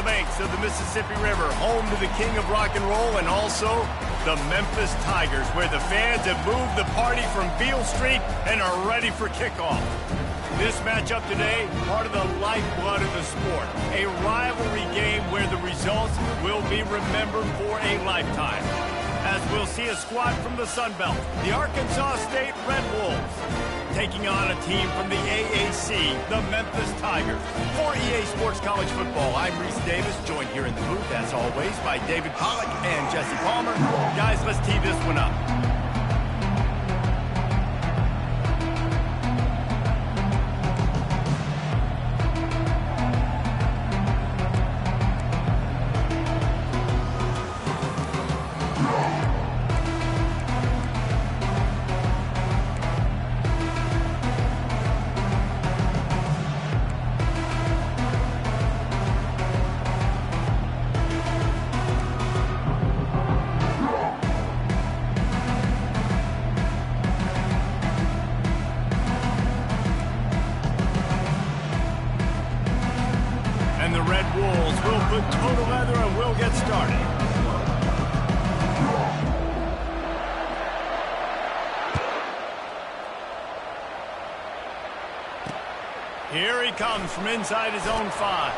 banks of the Mississippi River, home to the king of rock and roll and also the Memphis Tigers, where the fans have moved the party from Beale Street and are ready for kickoff. This matchup today, part of the lifeblood of the sport, a rivalry game where the results will be remembered for a lifetime. As we'll see a squad from the Sun Belt, the Arkansas State Red Wolves, taking on a team from the AAC, the Memphis Tigers. For EA Sports College Football, I'm Reese Davis, joined here in the booth, as always, by David Pollack and Jesse Palmer. Guys, let's tee this one up. And the Red Wolves will put total leather and we'll get started. Here he comes from inside his own 5.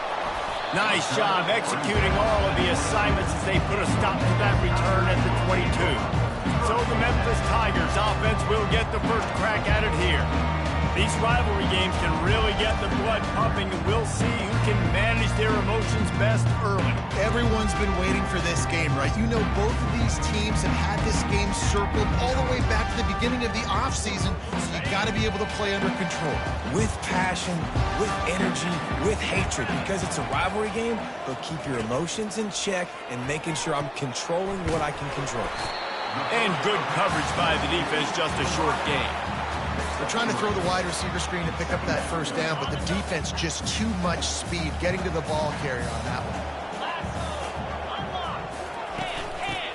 Nice job executing all of the assignments as they put a stop to that return at the 22. So the Memphis Tigers offense will get the first crack at it here. These rivalry games can really get the blood pumping, and we'll see who can manage their emotions best early. Everyone's been waiting for this game, right? You know, both of these teams have had this game circled all the way back to the beginning of the offseason, so you got to be able to play under control. With passion, with energy, with hatred, because it's a rivalry game, but keep your emotions in check and making sure I'm controlling what I can control. And good coverage by the defense, just a short gain. They're trying to throw the wide receiver screen to pick up that first down, but the defense just too much speed getting to the ball carrier on that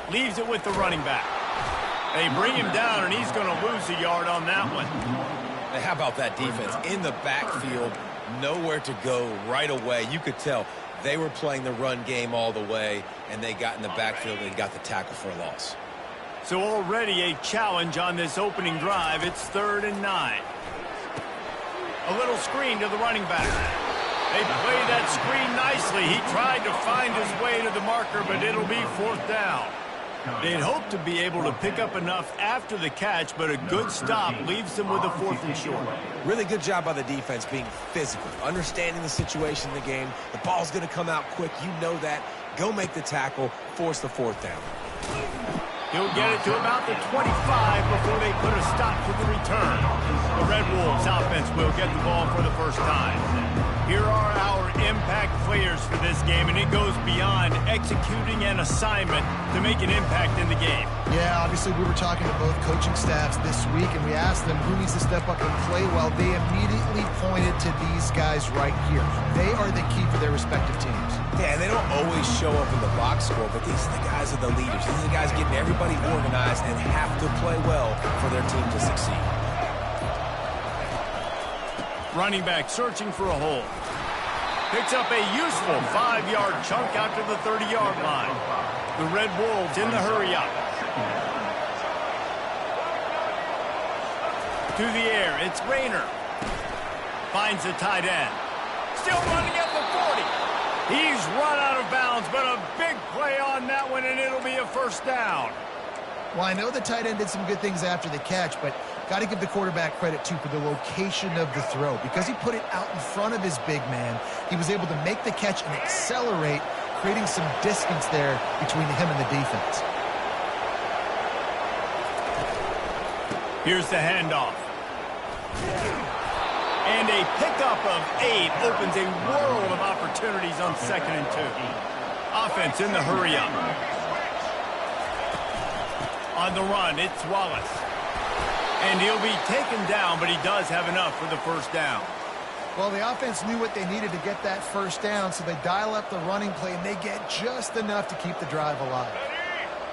one. Leaves it with the running back. They bring him down, and he's going to lose a yard on that one. Now, how about that defense? In the backfield, nowhere to go right away. You could tell they were playing the run game all the way, and they got in the backfield and got the tackle for a loss. So already a challenge on this opening drive. It's 3rd and 9. A little screen to the running back. They play that screen nicely. He tried to find his way to the marker, but it'll be 4th down. They'd hope to be able to pick up enough after the catch, but a good stop leaves them with a 4th and short. Really good job by the defense being physical, understanding the situation in the game. The ball's going to come out quick. You know that. Go make the tackle, force the 4th down. He'll get it to about the 25 before they put a stop to the return. The Red Wolves offense will get the ball for the first time. Here are our impact players for this game, and it goes beyond executing an assignment to make an impact in the game. Yeah, obviously we were talking to both coaching staffs this week, and we asked them who needs to step up and play well. They immediately pointed to these guys right here. They are the key for their respective teams. Yeah, and they don't always show up in the box score, but these are the guys are the leaders. These are the guys getting everybody organized and have to play well for their team to succeed. Running back searching for a hole. Picks up a useful 5-yard chunk out to the 30-yard line. The Red Wolves in the hurry-up. To the air, it's Rayner. Finds the tight end. Still running at the 40. He's run out of bounds, but a big play on that one, and it'll be a 1st down. Well, I know the tight end did some good things after the catch, but got to give the quarterback credit, too, for the location of the throw. Because he put it out in front of his big man, he was able to make the catch and accelerate, creating some distance there between him and the defense. Here's the handoff. And a pickup of 8 opens a world of opportunities on 2nd and 2. Offense in the hurry-up. On the run, it's Wallace. And he'll be taken down, but he does have enough for the 1st down. Well, the offense knew what they needed to get that 1st down, so they dial up the running play, and they get just enough to keep the drive alive.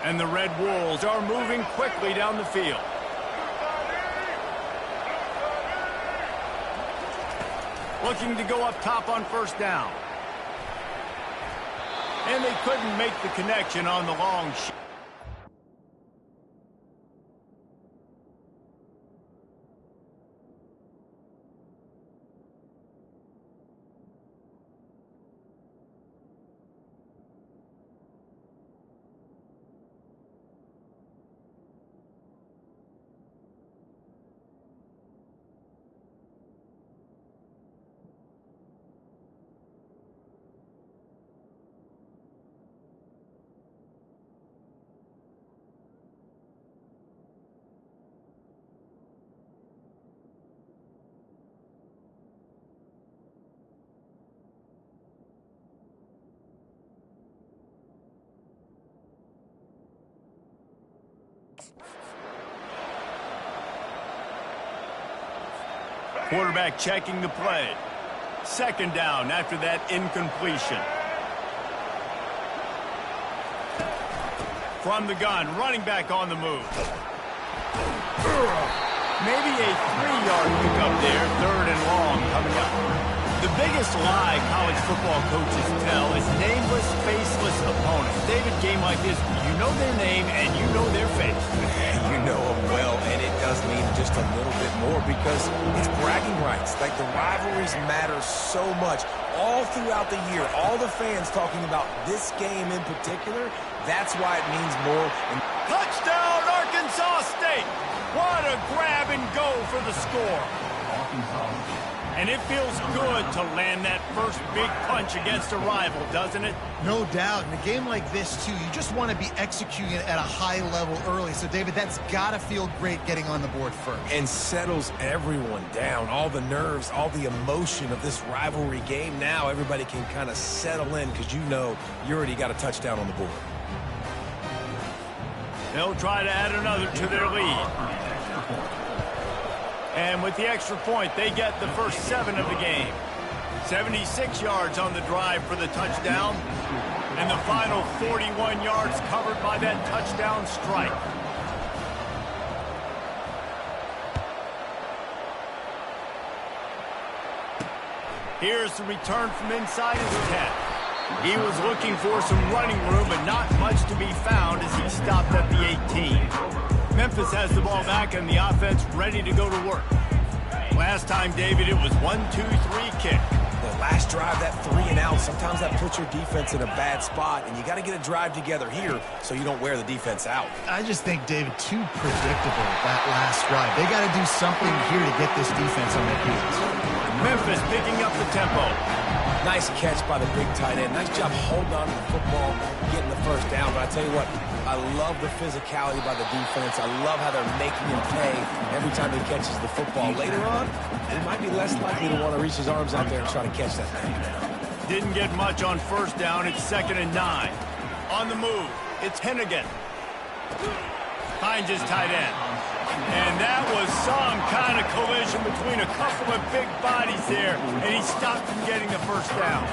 And the Red Wolves are moving quickly down the field. Looking to go up top on 1st down. And they couldn't make the connection on the long shot. Quarterback checking the play. Second down after that incompletion. From the gun, running back on the move. Maybe a 3-yard pickup there, third and long coming up. The biggest lie college football coaches tell is nameless, faceless opponents. David, game like this, you know their name and you know their face. You know them well, and it does mean just a little bit more because it's bragging rights. Like, the rivalries matter so much. All throughout the year, all the fans talking about this game in particular, that's why it means more. Touchdown, Arkansas State! What a grab and go for the score. And it feels good to land that first big punch against a rival, doesn't it? No doubt. In a game like this, too, you just want to be executing it at a high level early. So, David, that's got to feel great getting on the board first. And settles everyone down. All the nerves, all the emotion of this rivalry game. Now everybody can kind of settle in because you know you already got a touchdown on the board. They'll try to add another to their lead. And with the extra point, they get the first 7 of the game. 76 yards on the drive for the touchdown. And the final 41 yards covered by that touchdown strike. Here's the return from inside his 10. He was looking for some running room, but not much to be found as he stopped at the 18. Memphis has the ball back and the offense ready to go to work. Last time, David, it was 1-2-3 kick. The last drive, that 3 and out, sometimes that puts your defense in a bad spot, and you got to get a drive together here so you don't wear the defense out. I just think, David, too predictable, that last drive. They got to do something here to get this defense on their heels. Memphis picking up the tempo. Nice catch by the big tight end. Nice job holding on to the football, getting the first down. But I tell you what, I love the physicality by the defense. I love how they're making him pay every time he catches the football. Later on, he might be less likely to want to reach his arms out there and try to catch that thing. Didn't get much on first down. It's 2nd and 9. On the move, it's Hennigan. Finds his tight end. And that was some kind of collision between a couple of big bodies there, and he stopped from getting the first down.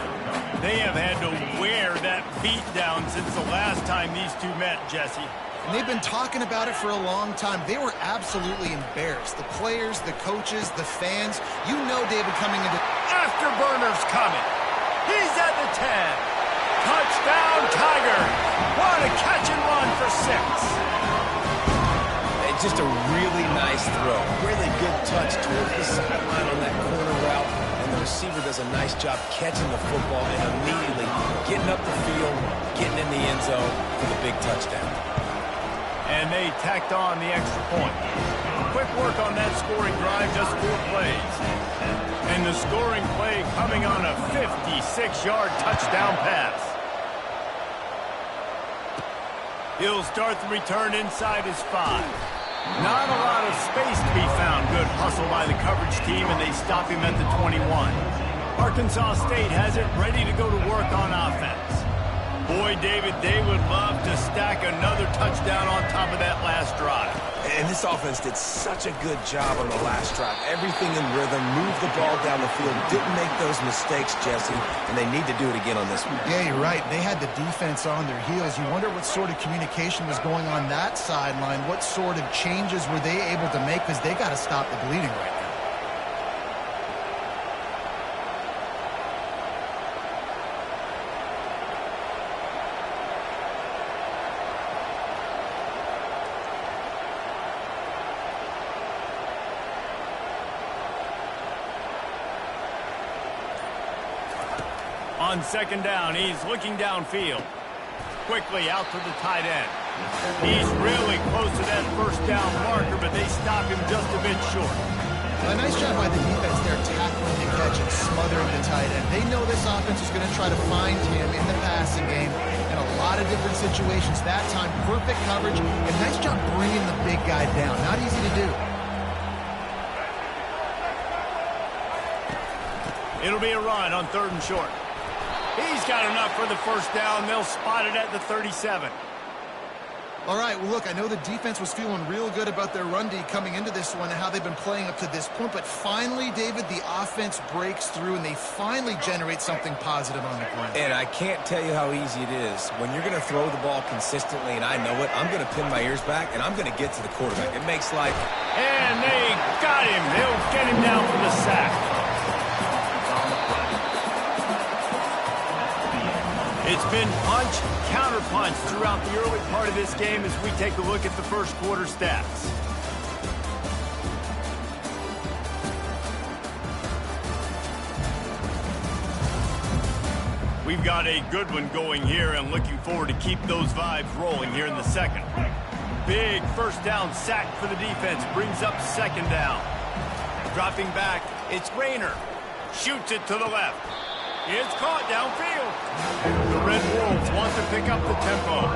They have had to wear that beat down since the last time these two met, Jesse. And they've been talking about it for a long time. They were absolutely embarrassed. The players, the coaches, the fans. You know, David, coming into... Afterburner's coming. He's at the 10. Touchdown, Tigers. What a catch and run for 6. Just a really nice throw. Really good touch towards the sideline on that corner route. And the receiver does a nice job catching the football and immediately getting up the field, getting in the end zone for the big touchdown. And they tacked on the extra point. Quick work on that scoring drive, just 4 plays. And the scoring play coming on a 56-yard touchdown pass. He'll start the return inside his 5. Not a lot of space to be found. Good hustle by the coverage team, and they stop him at the 21. Arkansas State has it ready to go to work on offense. Boy, David, they would love to stack another touchdown on top of that last drive. And this offense did such a good job on the last drive. Everything in rhythm, moved the ball down the field, didn't make those mistakes, Jesse, and they need to do it again on this one. Yeah, you're right. They had the defense on their heels. You wonder what sort of communication was going on that sideline. What sort of changes were they able to make, because they got to stop the bleeding right now. On second down, he's looking downfield. Quickly out to the tight end. He's really close to that first down marker, but they stop him just a bit short. A nice job by the defense there, tackling the catch and smothering the tight end. They know this offense is going to try to find him in the passing game in a lot of different situations. That time, perfect coverage, and nice job bringing the big guy down. Not easy to do. It'll be a run on 3rd and short. He's got enough for the first down. They'll spot it at the 37. All right, well, look, I know the defense was feeling real good about their run D coming into this one and how they've been playing up to this point, but finally, David, the offense breaks through and they finally generate something positive on the ground. And I can't tell you how easy it is. When you're going to throw the ball consistently, and I know it, I'm going to pin my ears back, and I'm going to get to the quarterback. It makes life... And they got him. They'll get him down for the sack. It's been punch, counter-punch throughout the early part of this game as we take a look at the first quarter stats. We've got a good one going here and looking forward to keep those vibes rolling here in the second. Big first down sack for the defense, brings up second down. Dropping back, it's Rayner. Shoots it to the left. It's caught downfield. The Red Wolves want to pick up the tempo.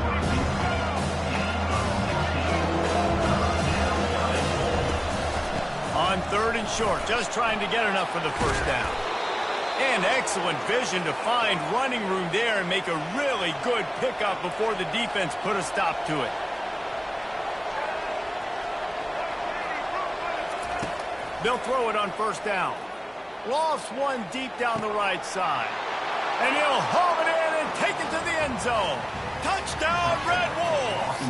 On 3rd and short, just trying to get enough for the first down. And excellent vision to find running room there and make a really good pickup before the defense put a stop to it. They'll throw it on first down. Lost one deep down the right side. And he'll haul it in and take it to the end zone. Touchdown, Red Wolves!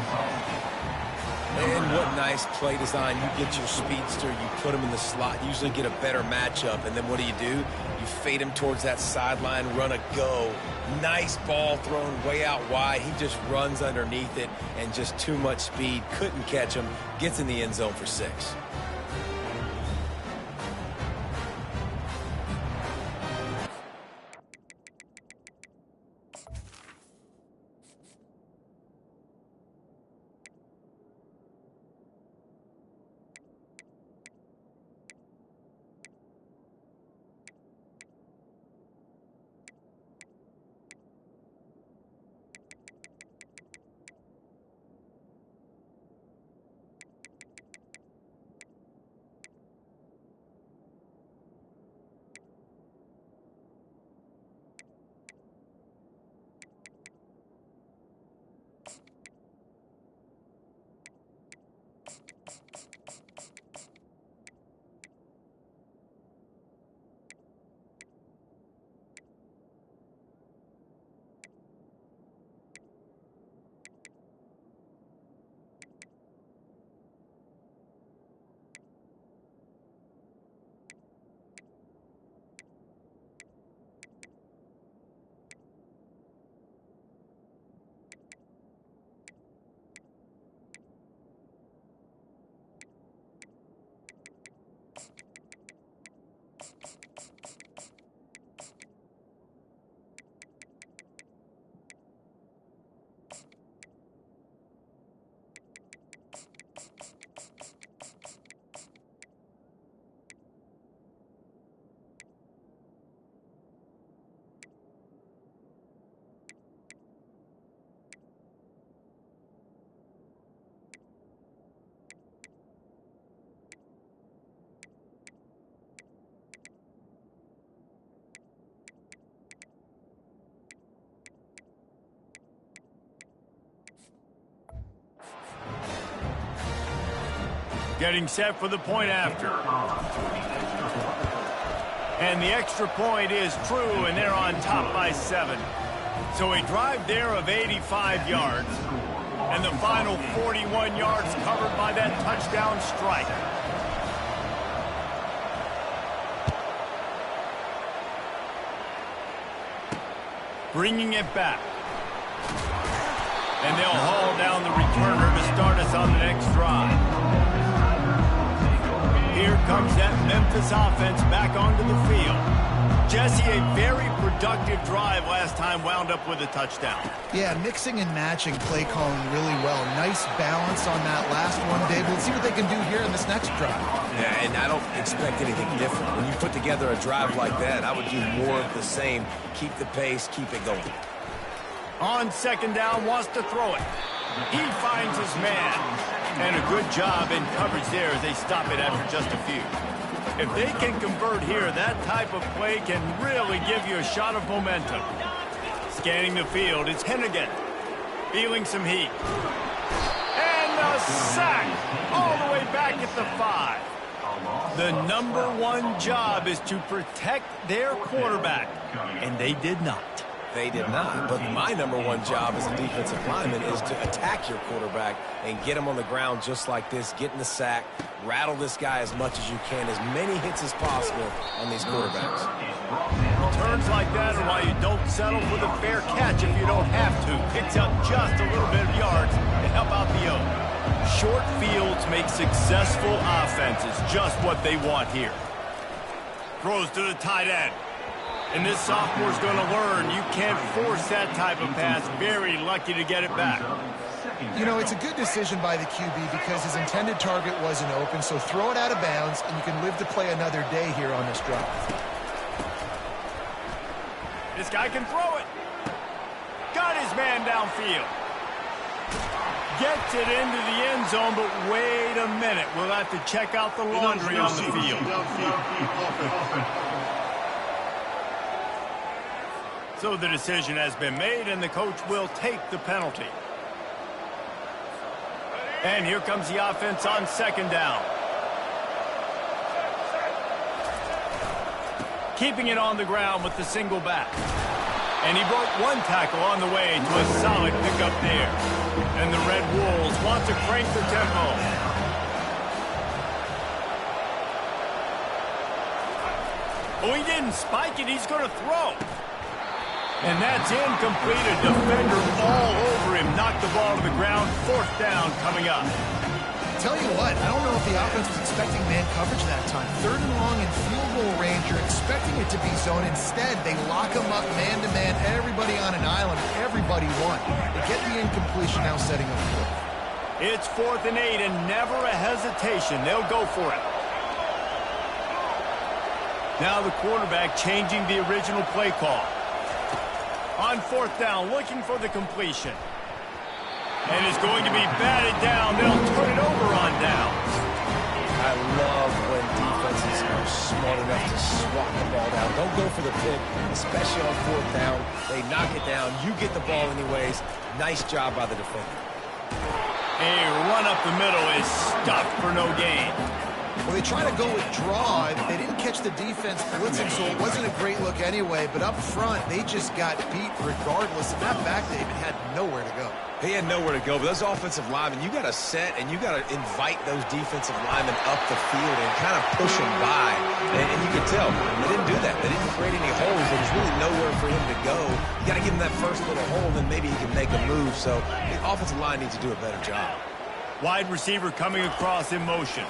And what nice play design. You get your speedster, you put him in the slot, usually get a better matchup, and then what do? You fade him towards that sideline, run a go. Nice ball thrown way out wide. He just runs underneath it, and just too much speed. Couldn't catch him. Gets in the end zone for 6. Getting set for the point after. And the extra point is true, and they're on top by 7. So a drive there of 85 yards. And the final 41 yards covered by that touchdown strike. Bringing it back. And they'll haul down the returner to start us on the next drive. Here comes that Memphis offense back onto the field. Jesse, a very productive drive last time wound up with a touchdown. Yeah, mixing and matching play calling really well. Nice balance on that last one, Dave. Let's see what they can do here in this next drive. Yeah, and I don't expect anything different. When you put together a drive like that, I would do more of the same. Keep the pace, keep it going. On second down, wants to throw it. He finds his man. And a good job in coverage there as they stop it after just a few. If they can convert here, that type of play can really give you a shot of momentum. Scanning the field, it's Hennigan. Feeling some heat. And a sack all the way back at the 5. The number one job is to protect their quarterback, and they did not. They did not. But my number one job as a defensive lineman is to attack your quarterback and get him on the ground just like this, get in the sack, rattle this guy as much as you can, as many hits as possible on these quarterbacks. Turns like that are why you don't settle for the fair catch if you don't have to. Picks up just a little bit of yards to help out the O. Short fields make successful offenses just what they want here. Throws to the tight end. And this sophomore's going to learn you can't force that type of pass. Very lucky to get it back. You know, it's a good decision by the QB because his intended target wasn't open, so throw it out of bounds, and you can live to play another day here on this drive. This guy can throw it. Got his man downfield. Gets it into the end zone, but wait a minute. We'll have to check out the laundry on the field. So the decision has been made, and the coach will take the penalty. And here comes the offense on second down. Keeping it on the ground with the single back. And he broke one tackle on the way to a solid pickup there. And the Red Wolves want to crank the tempo. Oh, he didn't spike it. He's going to throw. And that's incomplete. A defender all over him. Knocked the ball to the ground. Fourth down coming up. Tell you what, I don't know if the offense was expecting man coverage that time. Third and long in field goal range. You're expecting it to be zone. Instead, they lock him up man-to-man. Everybody on an island. Everybody won. They get the incompletion now setting up for it. It's 4th and 8 and never a hesitation. They'll go for it. Now the quarterback changing the original play call. On 4th down, looking for the completion. And it's going to be batted down. They'll turn it over on downs. I love when defenses are smart enough to swat the ball down. Don't go for the pick, especially on 4th down. They knock it down. You get the ball anyways. Nice job by the defender. A run up the middle is stuffed for no gain. Well, they try to go with draw. They didn't catch the defense blitzing, so it wasn't a great look anyway. But up front, they just got beat regardless. And that back, David, had nowhere to go. He had nowhere to go, but those offensive linemen, you got to set and you got to invite those defensive linemen up the field and kind of push them by. And you can tell they didn't do that. They didn't create any holes. There was really nowhere for him to go. You got to give him that first little hole, then maybe he can make a move. So the offensive line needs to do a better job. Wide receiver coming across in motion.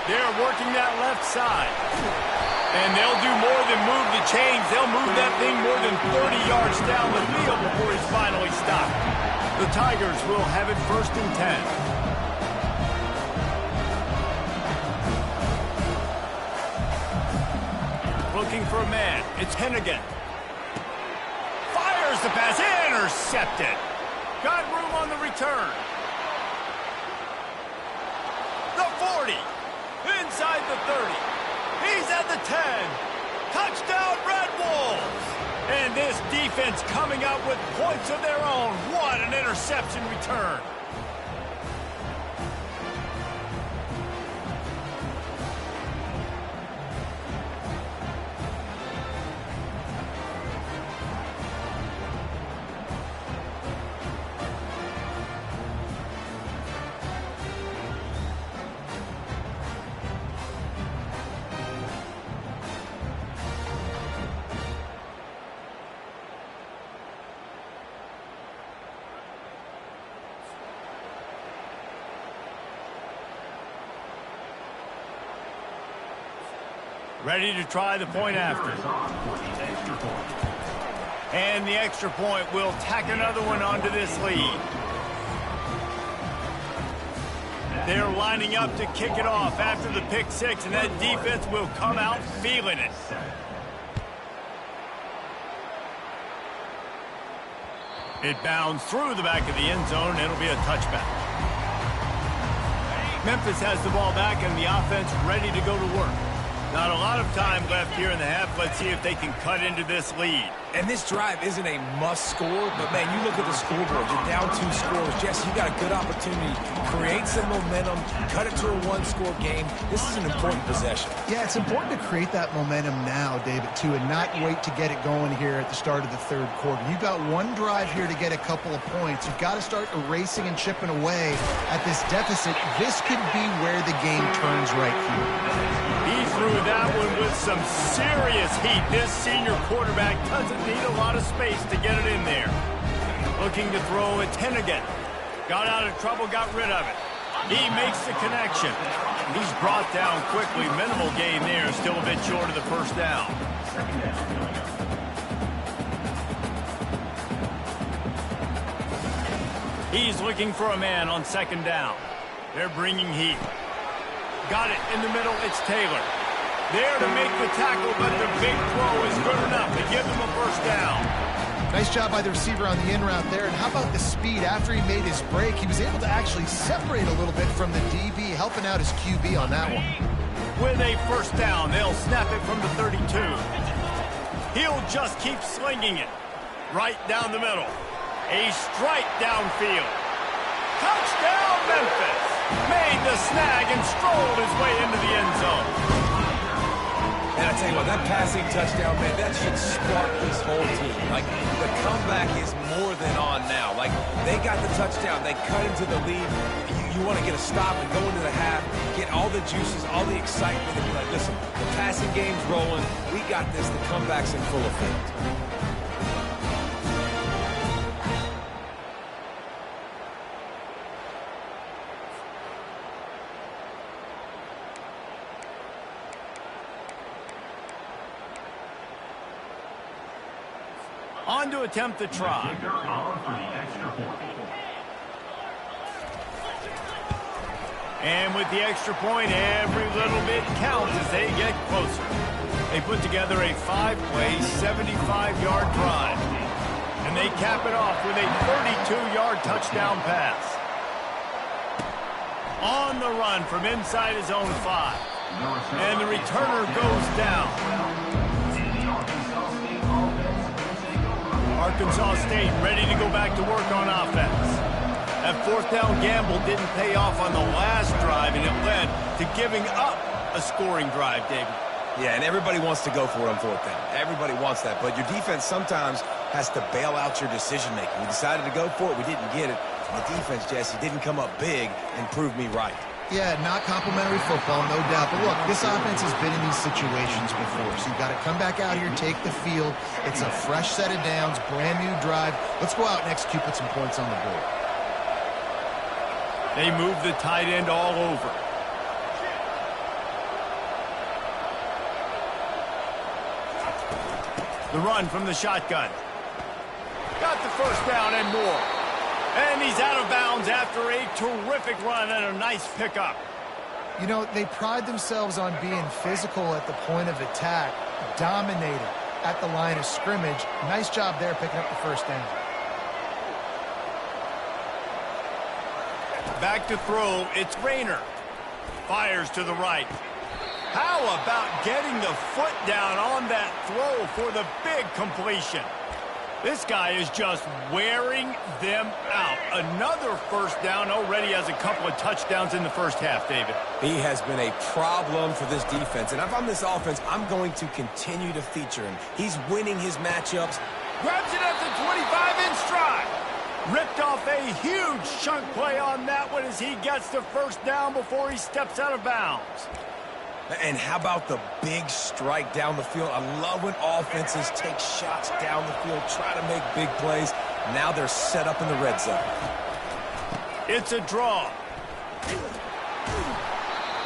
They're working that left side. And they'll do more than move the chains. They'll move that thing more than 30 yards down the field before he's finally stopped. The Tigers will have it 1st and 10. Looking for a man. It's Hennigan. Fires the pass. Intercepted. Got room on the return. The 40. Inside the 30. He's at the 10. Touchdown, Red Wolves. And this defense coming out with points of their own. What an interception return. Ready to try the point after. And the extra point will tack another one onto this lead. They're lining up to kick it off after the pick six, and that defense will come out feeling it. It bounds through the back of the end zone, and it'll be a touchback. Memphis has the ball back, and the offense ready to go to work. Not a lot of time left here in the half. Let's see if they can cut into this lead. And this drive isn't a must score, but, man, you look at the scoreboard. You're down 2 scores. Jesse, you got a good opportunity. Create some momentum. Cut it to a 1-score game. This is an important possession. Yeah, it's important to create that momentum now, David, too, and not wait to get it going here at the start of the third quarter. You've got one drive here to get a couple of points. You've got to start erasing and chipping away at this deficit. This could be where the game turns right here. He threw that one with some serious heat. This senior quarterback doesn't need a lot of space to get it in there. Looking to throw a 10 again. Got out of trouble, got rid of it. He makes the connection. He's brought down quickly. Minimal gain there. Still a bit short of the first down. He's looking for a man on second down. They're bringing heat. Got it in the middle. It's Taylor. There to make the tackle, but the big throw is good enough to give him a first down. Nice job by the receiver on the in route there. And how about the speed? After he made his break, he was able to actually separate a little bit from the DB, helping out his QB on that one. With a first down, they'll snap it from the 32. He'll just keep slinging it. Right down the middle. A strike downfield. Touchdown, Memphis! Made the snag and strolled his way into the end zone. And I tell you what, that passing touchdown, man, that should spark this whole team. Like, the comeback is more than on now. Like, they got the touchdown. They cut into the lead. You want to get a stop and go into the half, get all the juices, all the excitement, and be like, listen, the passing game's rolling. We got this. The comeback's in full effect. On to attempt the try. And with the extra point, every little bit counts as they get closer. They put together a 5-play, 75-yard drive. And they cap it off with a 32-yard touchdown pass. On the run from inside his own 5. And the returner goes down. Arkansas State ready to go back to work on offense. That fourth down gamble didn't pay off on the last drive, and it led to giving up a scoring drive, David. Yeah, and everybody wants to go for it on fourth down. Everybody wants that, but your defense sometimes has to bail out your decision-making. We decided to go for it. We didn't get it. And the defense, Jesse, didn't come up big and prove me right. Yeah, not complimentary football, no doubt. But look, this offense has been in these situations before, so you've got to come back out here, take the field. It's a fresh set of downs, brand new drive. Let's go out and execute, put some points on the board. They move the tight end all over. The run from the shotgun. Got the first down and more. And he's out of bounds after a terrific run and a nice pickup. You know, they pride themselves on being physical at the point of attack, dominating at the line of scrimmage. Nice job there picking up the first down. Back to throw, it's Rayner. Fires to the right. How about getting the foot down on that throw for the big completion? This guy is just wearing them out. Another first down, already has a couple of touchdowns in the first half, David. He has been a problem for this defense. And if I'm this offense, I'm going to continue to feature him. He's winning his matchups. Grabs it at the 25 in stride. Ripped off a huge chunk play on that one as he gets the first down before he steps out of bounds. And how about the big strike down the field? I love when offenses take shots down the field, try to make big plays. Now they're set up in the red zone. It's a draw.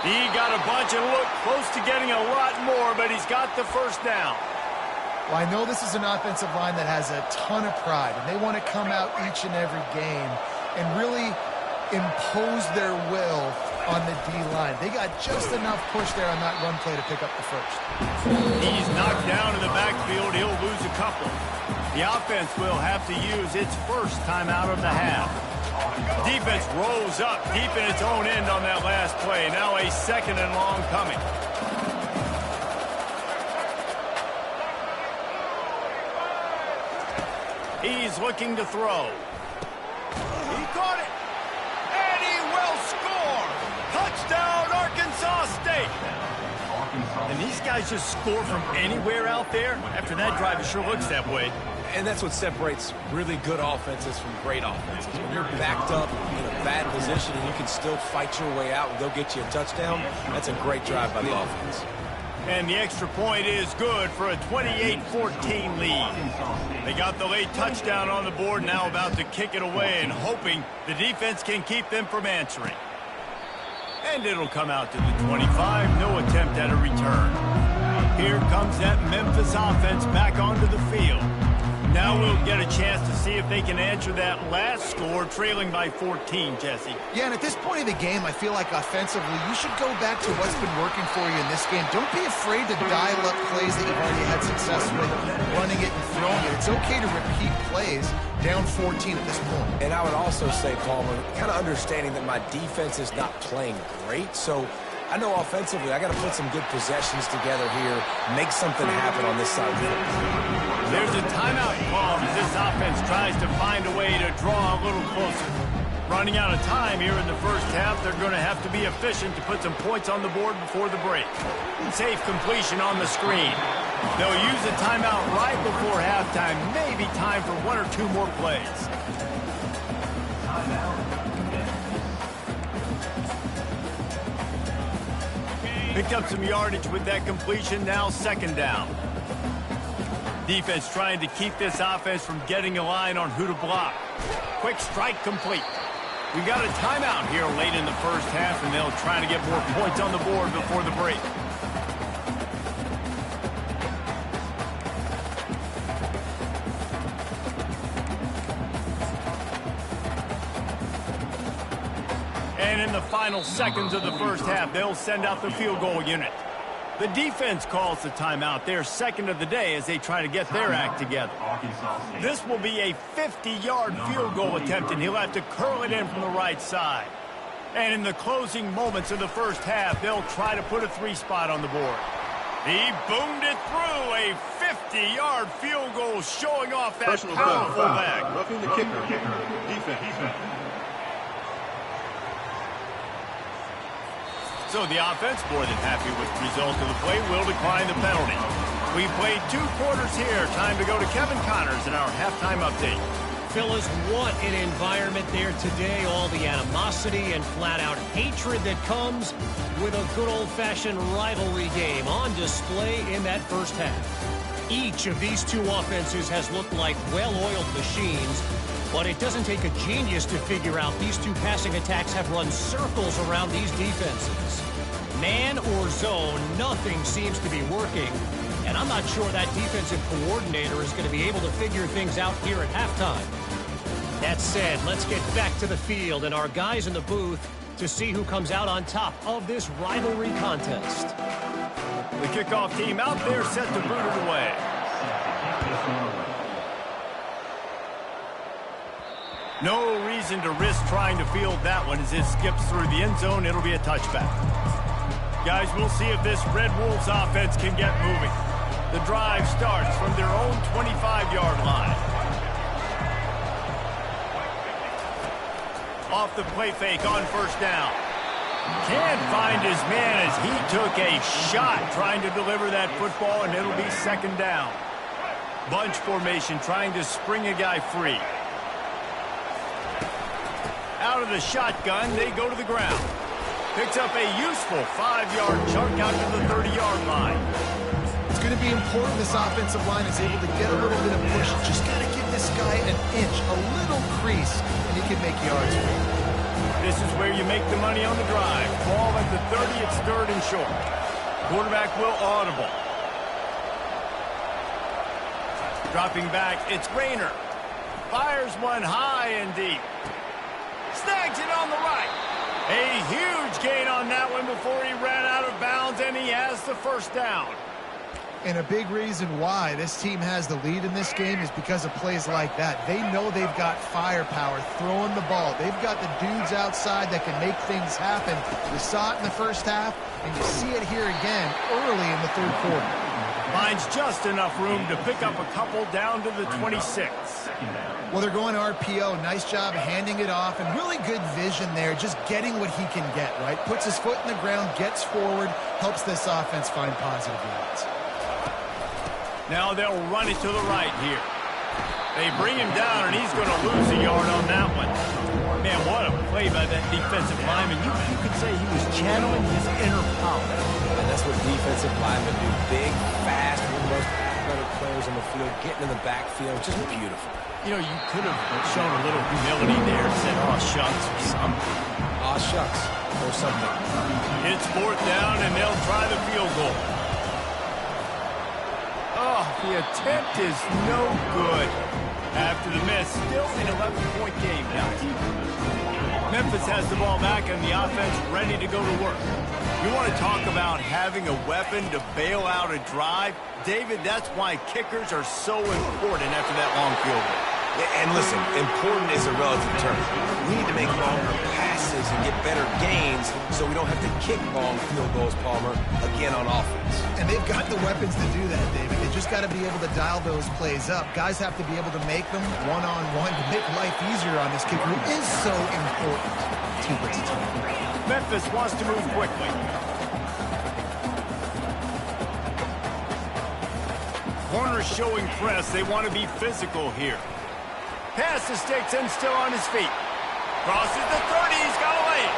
He got a bunch and looked close to getting a lot more, but he's got the first down. Well, I know this is an offensive line that has a ton of pride, and they want to come out each and every game and really impose their will on the D-line. They got just enough push there on that run play to pick up the first. He's knocked down in the backfield. He'll lose a couple. The offense will have to use its first timeout of the half. Defense rolls up deep in its own end on that last play. Now a second and long coming. He's looking to throw. He caught it. And he will score. Touchdown, Arkansas State. And these guys just score from anywhere out there. After that drive, it sure looks that way. And that's what separates really good offenses from great offenses. When you're backed up in a bad position and you can still fight your way out and go get you a touchdown, that's a great drive by the offense. And the extra point is good for a 28-14 lead. They got the late touchdown on the board, now about to kick it away and hoping the defense can keep them from answering. And it'll come out to the 25, no attempt at a return. Here comes that Memphis offense back onto the field. Now we'll get a chance to see if they can answer that last score, trailing by 14, Jesse. Yeah, and at this point of the game, I feel like offensively, you should go back to what's been working for you in this game. Don't be afraid to dial up plays that you've already had success with, running it and throwing it. It's okay to repeat plays down 14 at this point. And I would also say, Palmer, kind of understanding that my defense is not playing great, so I know offensively I got to put some good possessions together here, make something happen on this side of the ball. There's a timeout called as this offense tries to find a way to draw a little closer. Running out of time here in the first half, they're going to have to be efficient to put some points on the board before the break. Safe completion on the screen. They'll use a timeout right before halftime, maybe time for one or two more plays. Picked up some yardage with that completion, now second down. Defense trying to keep this offense from getting a line on who to block. Quick strike complete. We got a timeout here late in the first half, and they'll try to get more points on the board before the break. And in the final seconds of the first half, they'll send out the field goal unit. The defense calls the timeout, their second of the day, as they try to get their act together. This will be a 50-yard field goal attempt, and he'll have to curl it in from the right side. And in the closing moments of the first half, they'll try to put a three-spot on the board. He boomed it through, a 50-yard field goal, showing off that powerful leg. Roughing the kicker. Defense. So the offense, more than happy with the result of the play, will decline the penalty. We played 2 quarters here. Time to go to Kevin Connors in our halftime update. Fellas, what an environment there today. All the animosity and flat-out hatred that comes with a good old-fashioned rivalry game on display in that first half. Each of these two offenses has looked like well-oiled machines, but it doesn't take a genius to figure out these two passing attacks have run circles around these defenses. Man or zone, nothing seems to be working, and I'm not sure that defensive coordinator is going to be able to figure things out here at halftime. That said, let's get back to the field and our guys in the booth to see who comes out on top of this rivalry contest. The kickoff team out there set to boot it away. No reason to risk trying to field that one as it skips through the end zone. It'll be a touchback. Guys, we'll see if this Red Wolves offense can get moving. The drive starts from their own 25-yard line. Off the play fake on first down. Can't find his man as he took a shot trying to deliver that football, and it'll be second down. Bunch formation trying to spring a guy free. Out of the shotgun, they go to the ground. Picks up a useful 5-yard chunk out to the 30-yard line. It's going to be important this offensive line is able to get a little bit of push. Just got to give this guy an inch, a little crease, and he can make yards for you. This is where you make the money on the drive. Ball at the 30, it's 3rd and short. Quarterback will audible. Dropping back, it's Rayner. Fires one high and deep. Snags it on the right. A huge gain on that one before he ran out of bounds, and he has the first down. And a big reason why this team has the lead in this game is because of plays like that. They know they've got firepower throwing the ball. They've got the dudes outside that can make things happen. You saw it in the first half, and you see it here again early in the 3rd quarter. Finds just enough room to pick up a couple down to the 26. Well, they're going RPO. Nice job handing it off, and really good vision there, just getting what he can get, right? Puts his foot in the ground, gets forward, helps this offense find positive yards. Now they'll run it to the right here. They bring him down, and he's going to lose a yard on that one. Man, what a play by that defensive lineman. You could say he was channeling his inner power. And that's what defensive linemen do. Big, fast, one of the most athletic players on the field, getting in the backfield. Just beautiful. You know, you could have shown a little humility there and said, "Aw, shucks," or something. Aw, shucks, or something. It's 4th down, and they'll try the field goal. Oh, the attempt is no good. After the miss, still an 11-point game now. Memphis has the ball back and the offense ready to go to work. You want to talk about having a weapon to bail out a drive? David, that's why kickers are so important after that long field goal. Yeah, and listen, important is a relative term. We need to make longer passes and get better gains so we don't have to kick long field goals, Palmer, again on offense. And they've got the weapons to do that, David. They just got to be able to dial those plays up. Guys have to be able to make them one-on-one to make life easier on this kicker, who is so important to this team. Memphis wants to move quickly. Corners showing press. They want to be physical here. Pass the sticks and still on his feet. Crosses the 30. He's got to lay it.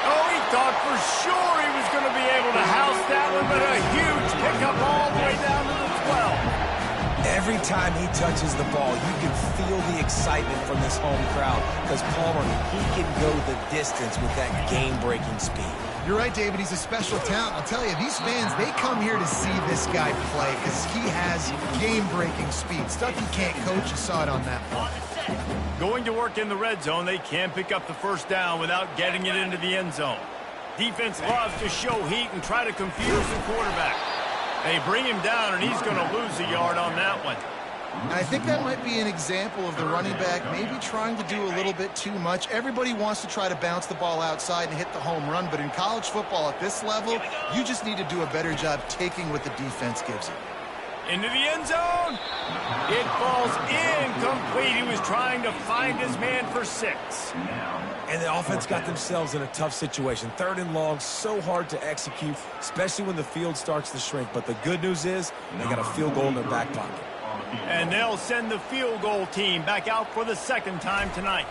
Oh, he thought for sure he was going to be able to house that one, but a huge pickup all the way down to the 12. Every time he touches the ball, you can feel the excitement from this home crowd because Palmer, he can go the distance with that game-breaking speed. You're right, David. He's a special talent. I'll tell you, these fans, they come here to see this guy play because he has game-breaking speed. Stuff you can't coach. You saw it on that one. Going to work in the red zone, they can pick up the first down without getting it into the end zone. Defense loves to show heat and try to confuse the quarterback. They bring him down, and he's going to lose a yard on that one. I think that might be an example of the running back maybe trying to do a little bit too much. Everybody wants to try to bounce the ball outside and hit the home run, but in college football at this level, you just need to do a better job taking what the defense gives you. Into the end zone. It falls incomplete. He was trying to find his man for 6. And the offense got themselves in a tough situation. 3rd and long, so hard to execute, especially when the field starts to shrink. But the good news is they got a field goal in their back pocket. And they'll send the field goal team back out for the 2nd time tonight.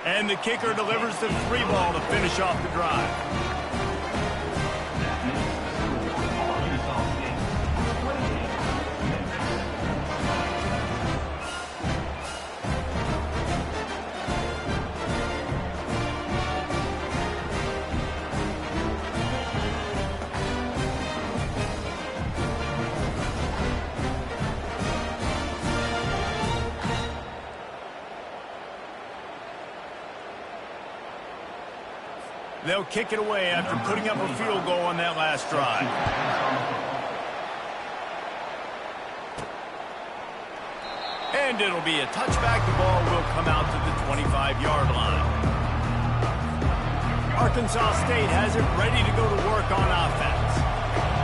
And the kicker delivers the 3 ball to finish off the drive. They'll kick it away after putting up a field goal on that last drive. And it'll be a touchback. The ball will come out to the 25-yard line. Arkansas State has it ready to go to work on offense.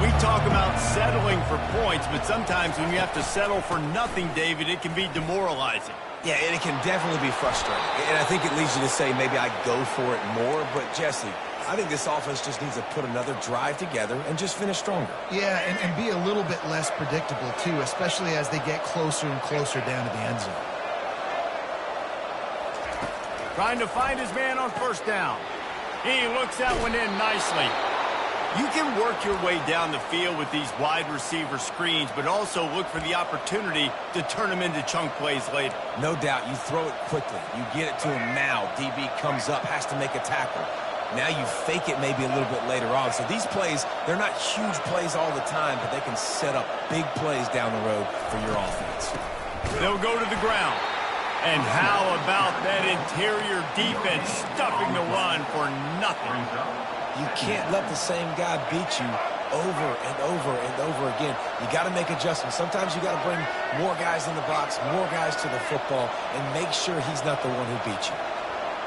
We talk about settling for points, but sometimes when you have to settle for nothing, David, it can be demoralizing. Yeah, and it can definitely be frustrating. And I think it leads you to say maybe I go for it more. But, Jesse, I think this offense just needs to put another drive together and just finish stronger. Yeah, and be a little bit less predictable, too, especially as they get closer and closer down to the end zone. Trying to find his man on 1st down. He looks that one in nicely. You can work your way down the field with these wide receiver screens, but also look for the opportunity to turn them into chunk plays later. No doubt, you throw it quickly. You get it to him now. DB comes up, has to make a tackle. Now you fake it maybe a little bit later on. So these plays, they're not huge plays all the time, but they can set up big plays down the road for your offense. They'll go to the ground. And how about that interior defense stuffing the run for nothing? You can't let the same guy beat you over and over and over again. You got to make adjustments. Sometimes you got to bring more guys in the box, more guys to the football, and make sure he's not the one who beat you.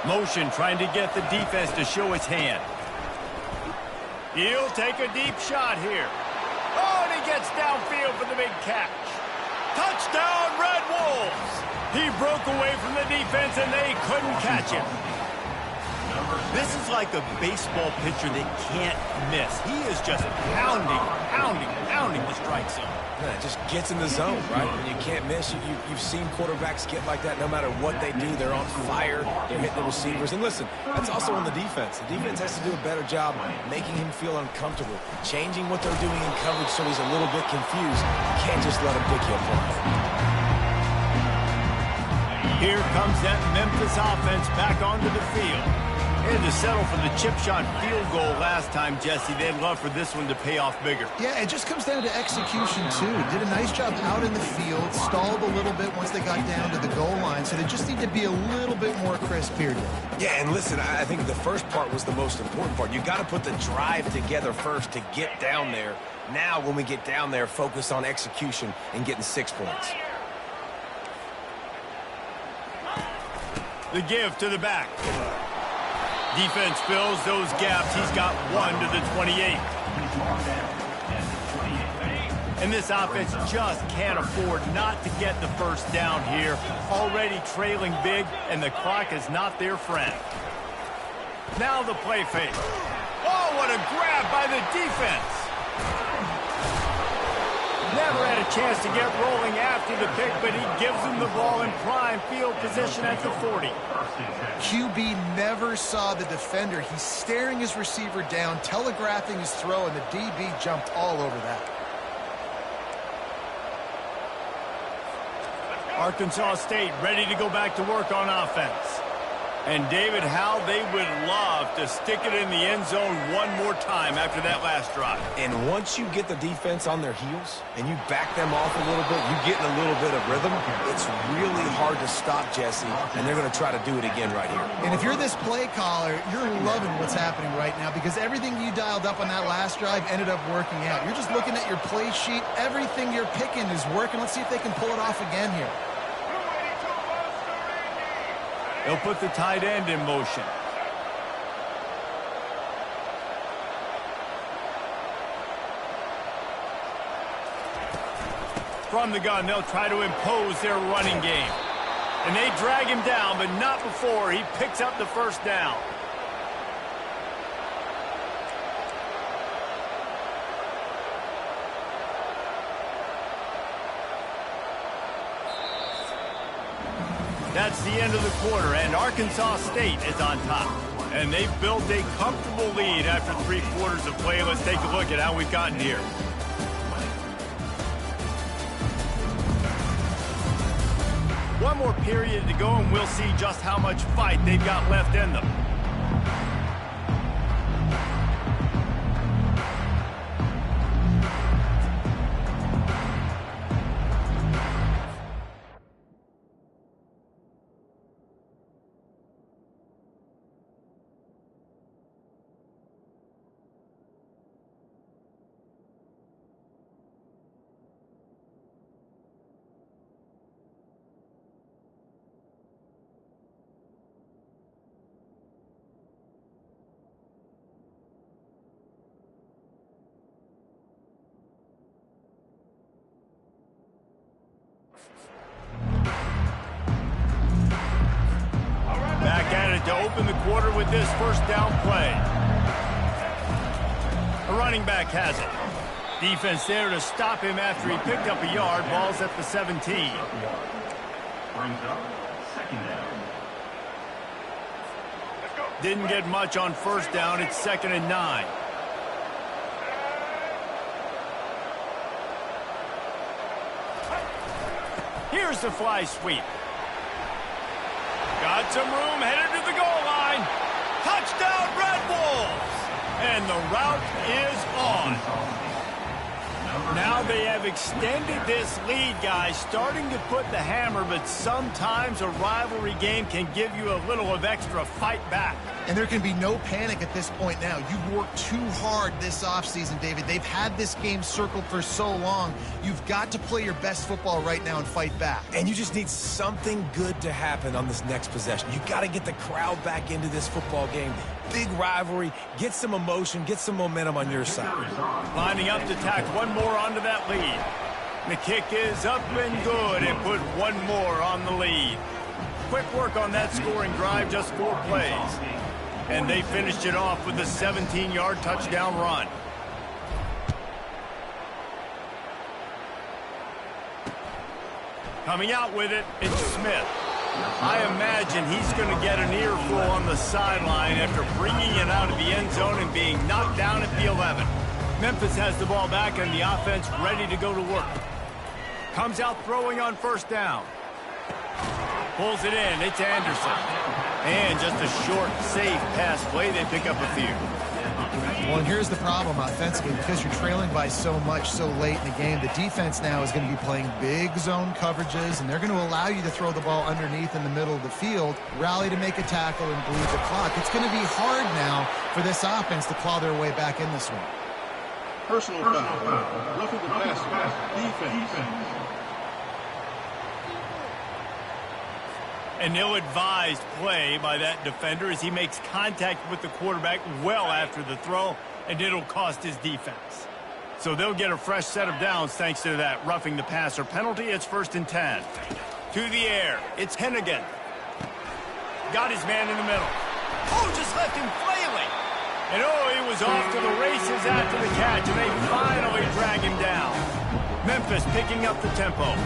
Motion trying to get the defense to show his hand. He'll take a deep shot here. Oh, and he gets downfield for the big catch. Touchdown, Red Wolves! He broke away from the defense, and they couldn't catch him. This is like a baseball pitcher that can't miss. He is just pounding the strike zone. Yeah, it just gets in the zone, right? When you can't miss, you've seen quarterbacks get like that no matter what they do. They're on fire. They're hitting the receivers. And listen, that's also on the defense. The defense has to do a better job making him feel uncomfortable, changing what they're doing in coverage so he's a little bit confused. You can't just let him pick you apart. Here comes that Memphis offense back onto the field. And to settle for the chip shot field goal last time, Jesse, they'd love for this one to pay off bigger. Yeah, it just comes down to execution, too. Did a nice job out in the field, stalled a little bit once they got down to the goal line, so they just need to be a little bit more crisp here. Yeah, and listen, I think the first part was the most important part. You got to put the drive together first to get down there. Now, when we get down there, focus on execution and getting 6 points. The give to the back. Defense fills those gaps. He's got 1 to the 28. And this offense just can't afford not to get the first down here. Already trailing big, and the clock is not their friend. Now the play fake. Oh, what a grab by the defense. Never had a chance to get rolling after the pick, but he gives him the ball in prime field position at the 40. QB never saw the defender. He's staring his receiver down, telegraphing his throw, and the DB jumped all over that. Arkansas State ready to go back to work on offense. And David, how they would love to stick it in the end zone one more time after that last drive. And once you get the defense on their heels and you back them off a little bit, you get in a little bit of rhythm, it's really hard to stop, Jesse, and they're going to try to do it again right here. And if you're this play caller, you're loving what's happening right now because everything you dialed up on that last drive ended up working out. You're just looking at your play sheet. Everything you're picking is working. Let's see if they can pull it off again here. They'll put the tight end in motion. From the gun, they'll try to impose their running game. And they drag him down, but not before he picks up the first down. That's the end of the quarter, and Arkansas State is on top. And they've built a comfortable lead after 3 quarters of play. Let's take a look at how we've gotten here. One more period to go, and we'll see just how much fight they've got left in them. Back at it to open the quarter with this first down play. A running back has it. Defense there to stop him after he picked up a yard. Ball's at the 17. Brings up second down. Didn't get much on first down. It's 2nd and 9. Here's the fly sweep. Got some room, headed to the goal line. Touchdown, Red Wolves! And the route is on. Now they have extended this lead, guys, starting to put the hammer, but sometimes a rivalry game can give you a little of extra fight back. And there can be no panic at this point now. You've worked too hard this offseason, David. They've had this game circled for so long. You've got to play your best football right now and fight back. And you just need something good to happen on this next possession. You got to get the crowd back into this football game. Big rivalry. Get some emotion. Get some momentum on your side. Lining up to tack one more onto that lead. The kick is up and good, and put one more on the lead. Quick work on that scoring drive, just 4 plays. And they finished it off with a 17-yard touchdown run. Coming out with it, it's Smith. I imagine he's going to get an earful on the sideline after bringing it out of the end zone and being knocked down at the 11. Memphis has the ball back and the offense ready to go to work. Comes out throwing on first down. Pulls it in. It's Anderson. And just a short, safe pass play. They pick up a few. Well, and here's the problem offensively. Because you're trailing by so much so late in the game, the defense now is going to be playing big zone coverages, and they're going to allow you to throw the ball underneath in the middle of the field, rally to make a tackle, and bleed the clock. It's going to be hard now for this offense to claw their way back in this one. Personal foul. Roughing the passer. Defense. An ill-advised play by that defender as he makes contact with the quarterback well after the throw, and it'll cost his defense. So they'll get a fresh set of downs thanks to that roughing the passer penalty. It's 1st and 10. To the air. It's Hennigan. Got his man in the middle. Oh, just left him flailing. And oh, he was off to the races after the catch, and they finally drag him down. Memphis picking up the tempo.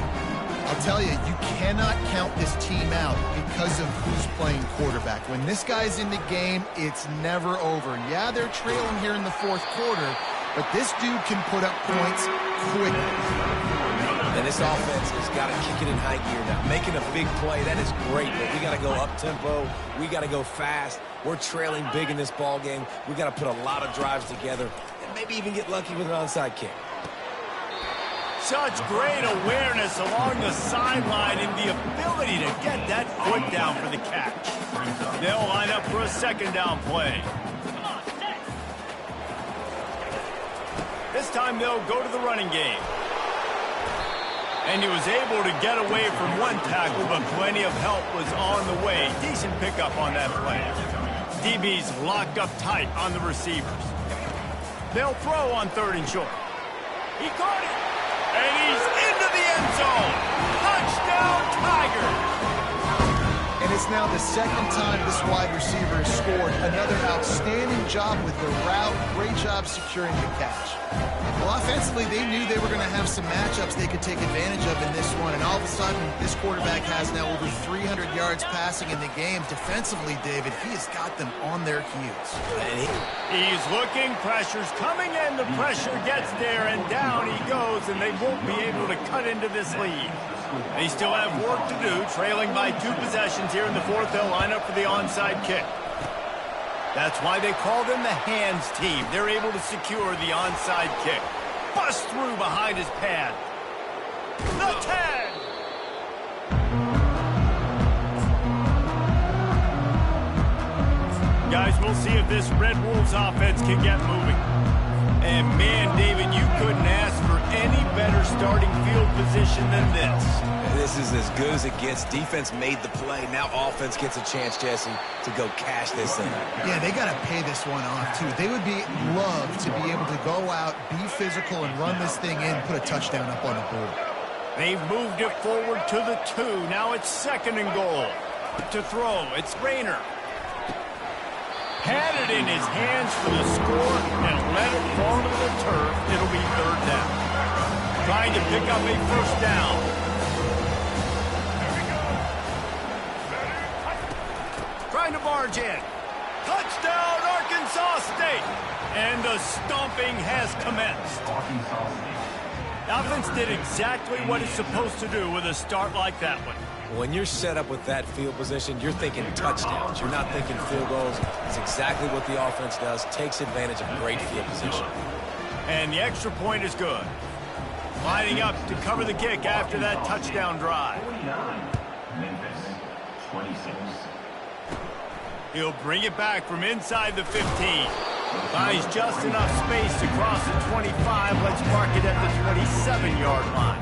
I'll tell you, you cannot count this team out because of who's playing quarterback. When this guy's in the game, it's never over. Yeah, they're trailing here in the 4th quarter, but this dude can put up points quickly. And this offense has got to kick it in high gear now. Making a big play, that is great, but we got to go up-tempo. We got to go fast. We're trailing big in this ball game. We got to put a lot of drives together and maybe even get lucky with an onside kick. Such great awareness along the sideline and the ability to get that foot down for the catch. They'll line up for a 2nd down play. This time they'll go to the running game. And he was able to get away from one tackle, but plenty of help was on the way. Decent pickup on that play. DB's locked up tight on the receivers. They'll throw on 3rd and short. He caught it. And he's into the end zone. Touchdown, Tigers. And it's now the 2nd time this wide receiver has scored. Another outstanding job with the route. Great job securing the catch. Well, offensively, they knew they were going to have some matchups they could take advantage of in this one. And all of a sudden, this quarterback has now over 300 yards passing in the game. Defensively, David, he has got them on their heels. He's looking, pressure's coming in, the pressure gets there, and down he goes, and they won't be able to cut into this lead. They still have work to do, trailing by 2 possessions here in the 4th. They'll line up for the onside kick. That's why they call them the hands team. They're able to secure the onside kick. Bust through behind his pad. The 10! Guys, we'll see if this Red Wolves offense can get moving. And man, David, you couldn't ask for any better starting field position than this. This is as good as it gets. Defense made the play. Now offense gets a chance, Jesse, to go cash this thing. Yeah, they got to pay this one off, too. They would love to be able to go out, be physical, and run this thing in, put a touchdown up on the board. They've moved it forward to the 2. Now it's 2nd and goal. To throw, it's Rayner. Had it in his hands for the score and let it fall to the turf. It'll be 3rd down. Trying to pick up a 1st down. Trying to barge in. Touchdown, Arkansas State. And the stomping has commenced. The offense did exactly what it's supposed to do with a start like that one. When you're set up with that field position, you're thinking touchdowns. You're not thinking field goals. It's exactly what the offense does. Takes advantage of great field position. And the extra point is good. Lining up to cover the kick after that touchdown drive. 49. Memphis, 26. He'll bring it back from inside the 15. Buys just enough space to cross the 25. Let's mark it at the 27-yard line.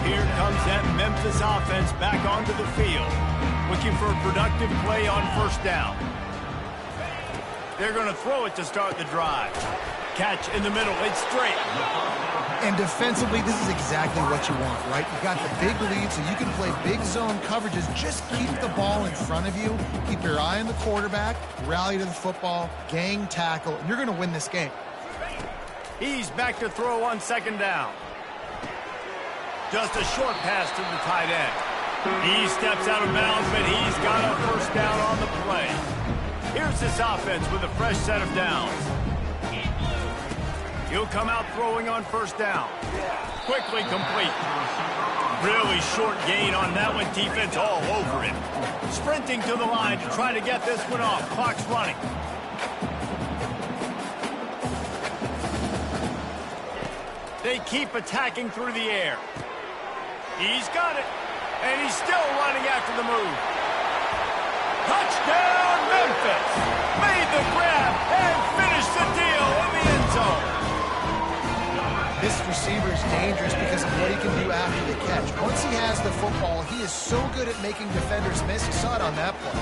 Here comes that Memphis offense back onto the field. Looking for a productive play on first down. They're going to throw it to start the drive. Catch in the middle. It's straight. And defensively, this is exactly what you want, right? You've got the big lead, so you can play big zone coverages. Just keep the ball in front of you. Keep your eye on the quarterback. Rally to the football. Gang tackle. And you're going to win this game. He's back to throw on second down. Just a short pass to the tight end. He steps out of bounds, but he's got a first down on the play. Here's this offense with a fresh set of downs. He'll come out throwing on first down. Quickly complete. Really short gain on that one. Defense all over him. Sprinting to the line to try to get this one off. Clock's running. They keep attacking through the air. He's got it. And he's still running after the move. Touchdown, Memphis! Made the grab and finished the deal in the end zone. This receiver is dangerous because of what he can do after the catch. Once he has the football, he is so good at making defenders miss. You saw it on that play.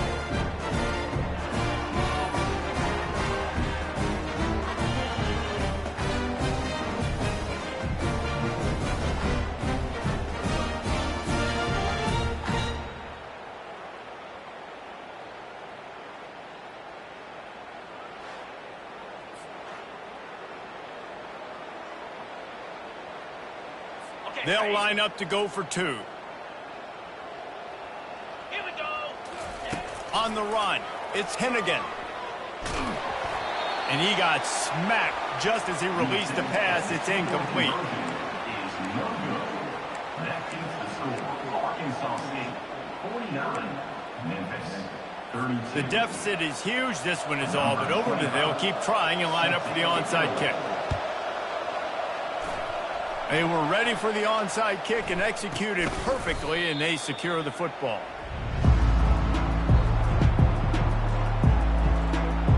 They'll line up to go for two. Here we go. On the run, it's Hennigan. And he got smacked just as he released the pass. It's incomplete. Is no good. That keeps the score. Arkansas State, 49. Memphis, 32. The deficit is huge. This one is all but over, but they'll keep trying and line up for the onside kick. They were ready for the onside kick and executed perfectly, and they secure the football.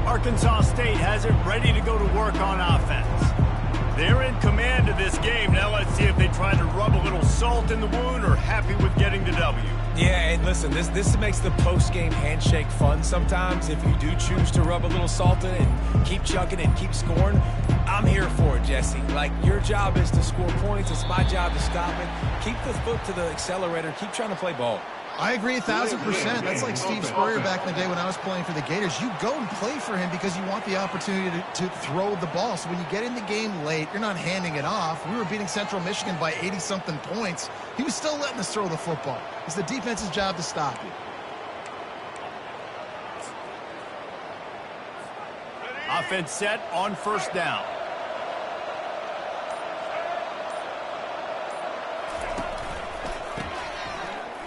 Arkansas State has it ready to go to work on offense. They're in command of this game. Now let's see if they try to rub a little salt in the wound or happy with getting the W. Yeah, and listen, this makes the post-game handshake fun sometimes. If you do choose to rub a little salt in it and keep chucking and keep scoring, I'm here for it, Jesse. Like, your job is to score points. It's my job to stop it. Keep the foot to the accelerator. Keep trying to play ball. I agree 1,000%. That's like Steve Spurrier back in the day when I was playing for the Gators. You go and play for him because you want the opportunity to throw the ball. So when you get in the game late, you're not handing it off. We were beating Central Michigan by 80-something points. He was still letting us throw the football. It's the defense's job to stop you. Offense set on first down.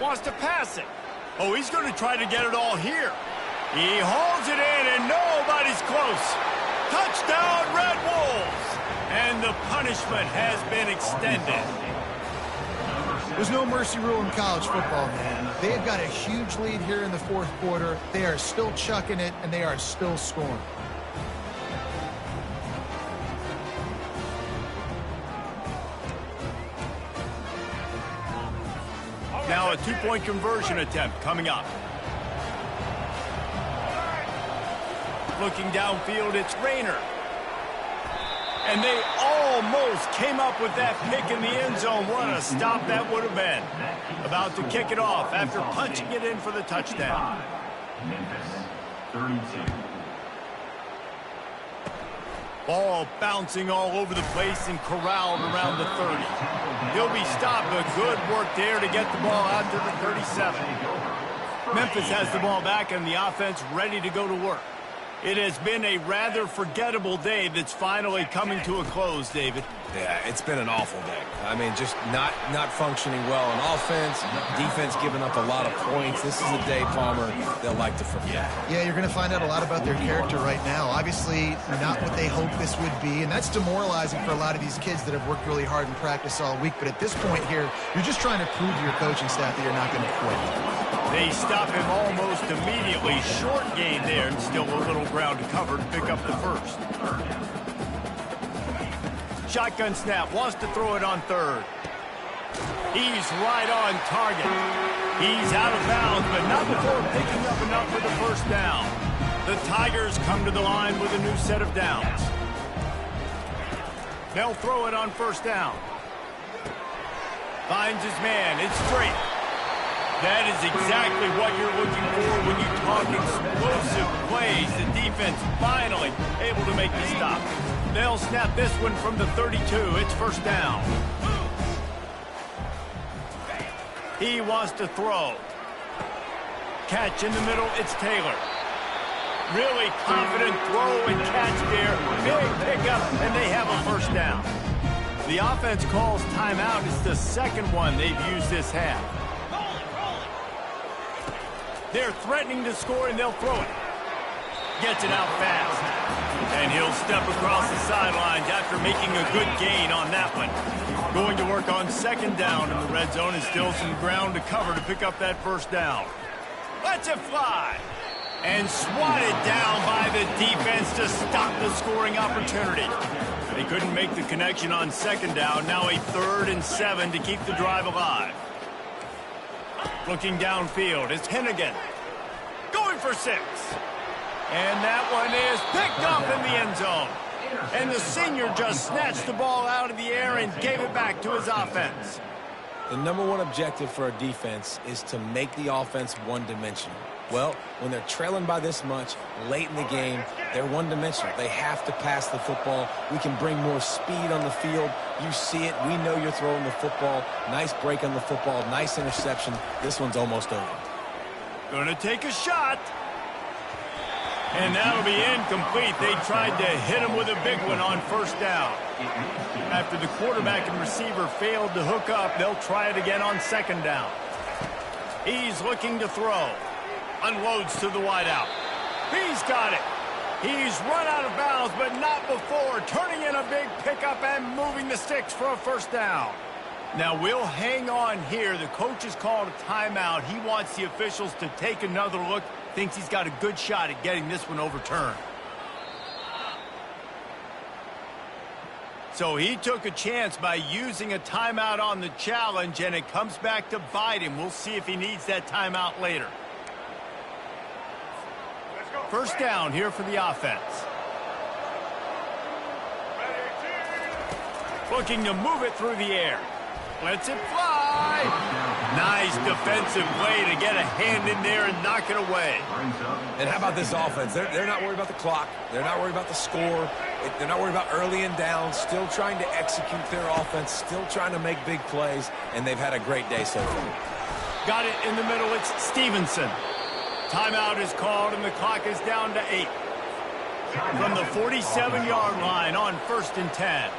Wants to pass it. Oh, he's going to try to get it all here. He hauls it in, and nobody's close. Touchdown, Red Wolves! And the punishment has been extended. There's no mercy rule in college football, man. They've got a huge lead here in the fourth quarter. They are still chucking it, and they are still scoring. Now a two-point conversion attempt coming up. Looking downfield, it's Rayner. And they almost came up with that pick in the end zone. What a stop that would have been. About to kick it off after punching it in for the touchdown. Memphis, 32. Ball bouncing all over the place and corralled around the 30. He'll be stopped, but good work there to get the ball out to the 37. Memphis has the ball back and the offense ready to go to work. It has been a rather forgettable day that's finally coming to a close, David. Yeah, it's been an awful day. I mean, just not functioning well on offense, defense giving up a lot of points. This is a day, Palmer, they'll like to forget. Yeah, you're going to find out a lot about their character right now. Obviously, not what they hoped this would be, and that's demoralizing for a lot of these kids that have worked really hard in practice all week. But at this point here, you're just trying to prove to your coaching staff that you're not going to quit. They stop him almost immediately. Short gain there, and still a little ground to cover to pick up the first. Shotgun snap, wants to throw it on third. He's right on target. He's out of bounds, but not before picking up enough for the first down. The Tigers come to the line with a new set of downs. They'll throw it on first down. Finds his man, it's straight. That is exactly what you're looking for when you talk explosive plays. The defense finally able to make the stop. They'll snap this one from the 32. It's first down. He wants to throw. Catch in the middle, it's Taylor. Really confident throw and catch there. Big pickup, and they have a first down. The offense calls timeout. It's the second one they've used this half. They're threatening to score, and they'll throw it. Gets it out fast. And he'll step across the sidelines after making a good gain on that one. Going to work on second down in the red zone, and still some ground to cover to pick up that first down. Lets it fly. And swatted down by the defense to stop the scoring opportunity. They couldn't make the connection on second down. Now a 3rd and 7 to keep the drive alive. Looking downfield, it's Hennigan. Going for 6. And that one is picked up in the end zone. And the senior just snatched the ball out of the air and gave it back to his offense. The #1 objective for a defense is to make the offense one-dimensional. Well, when they're trailing by this much late in the game, they're one-dimensional. They have to pass the football. We can bring more speed on the field. You see it. We know you're throwing the football. Nice break on the football. Nice interception. This one's almost over. Gonna take a shot. And that'll be incomplete. They tried to hit him with a big one on first down. After the quarterback and receiver failed to hook up, they'll try it again on second down. He's looking to throw. Unloads to the wideout. He's got it. He's run out of bounds, but not before. Turning in a big pickup and moving the sticks for a first down. Now, we'll hang on here. The coach has called a timeout. He wants the officials to take another look. Thinks he's got a good shot at getting this one overturned. So he took a chance by using a timeout on the challenge, and it comes back to bite him. We'll see if he needs that timeout later. First down here for the offense. Looking to move it through the air. Lets it fly. Nice defensive play to get a hand in there and knock it away. And how about this offense? They're not worried about the clock. They're not worried about the score. They're not worried about early and down. Still trying to execute their offense. Still trying to make big plays. And they've had a great day so far. Got it in the middle. It's Stevenson. Timeout is called, and the clock is down to 8. From the 47-yard line on 1st and 10.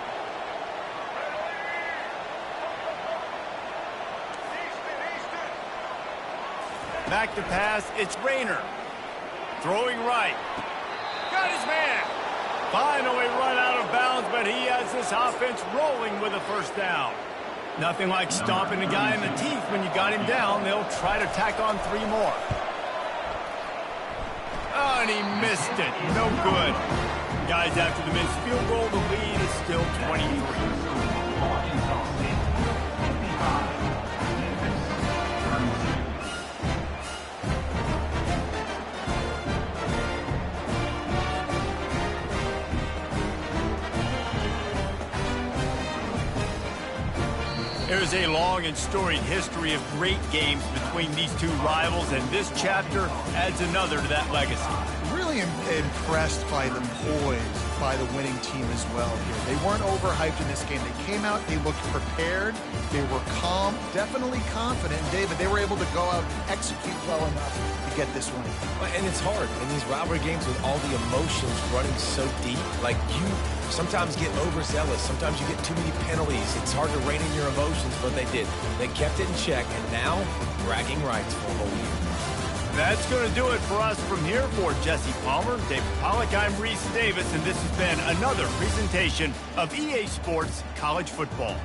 Back to pass, it's Rayner. Throwing right. Got his man. Finally run out of bounds, but he has this offense rolling with a first down. Nothing like stomping a guy in the teeth when you got him down. They'll try to tack on 3 more. Oh, and he missed it. No good. Guys, after the missed field goal, the lead is still 23. There's a long and storied history of great games between these two rivals, and this chapter adds another to that legacy. really impressed by the poise by the winning team as well here. They weren't overhyped in this game. They came out, they looked prepared, they were calm, definitely confident. And David, they were able to go out and execute well enough to get this win. And it's hard in these rivalry games with all the emotions running so deep. Like, you sometimes get overzealous. Sometimes you get too many penalties. It's hard to rein in your emotions, but they did. They kept it in check, and now bragging rights for a whole year. That's going to do it for us from here. For Jesse Palmer, David Pollack, I'm Reese Davis, and this has been another presentation of EA Sports College Football.